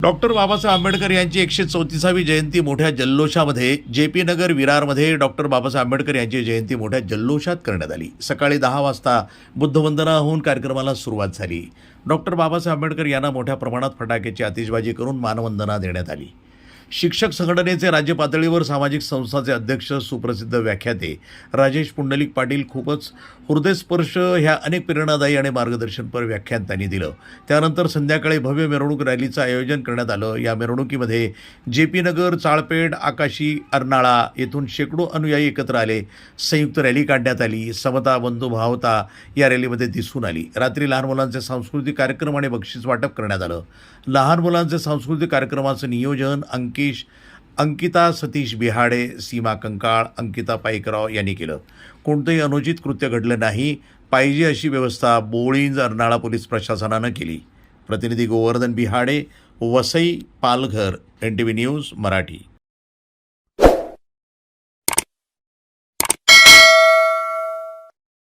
Doctor Babasaheb Ambedkar यांची 134वी जयंती मोठ्या जल्लोषामध्ये J P. नगर विरारमध्ये doctor Babasaheb Ambedkar यांची जयंती मोठ्या जल्लोषात करण्यात आली। सकाळी 10 वाजता बुद्धवंदना होऊन कार्यक्रमाला सुरुवात झाली। डॉक्टर बाबासाहेब आंबेडकर यांना मोठ्या प्रमाणात फटाक्याची आतिषबाजी करून मानवंदना देण्यात आली। शिक्षक संघटनेचे राज्य पातळीवर सामाजिक संस्थाचे अध्यक्ष सुप्रसिद्ध व्याख्याते राजेश पुंडलिक पाटील खूपच हृदयस्पर्श ह्या अनेक प्रेरणादायी आणि मार्गदर्शनपर व्याख्यान त्यांनी दिलं। त्यानंतर संध्याकाळी भव्य मिरवणूक रॅलीचं आयोजन करण्यात आलं। या मिरवणुकीमध्ये जे.पी. नगर, चाळपेठ, आकाशी, अर्नाळा येथून शेकडो अनुयायी एकत्र आले। संयुक्त रॅली काढण्यात आली। समता, बंधुभावता या रॅलीमध्ये दिसून आली। रात्री लहान मुलांचे सांस्कृतिक कार्यक्रम आणि बक्षीस वाटप करण्यात आलं। लहान मुलांचे सांस्कृतिक कार्यक्रमाचं नियोजन अंकिता सतीश बिहाडे, सीमा कंकाळ, अंकिता पाईकराव यांनी केलं। कोणतंही अनुचित कृत्य घडलं नाही, पाहिजे अशी व्यवस्था बोळींज अर्नाळा पोलीस प्रशासनानं केली। प्रतिनिधी गोवर्धन बिहाडे, वसई, पालघर, NTV न्यूज मराठी।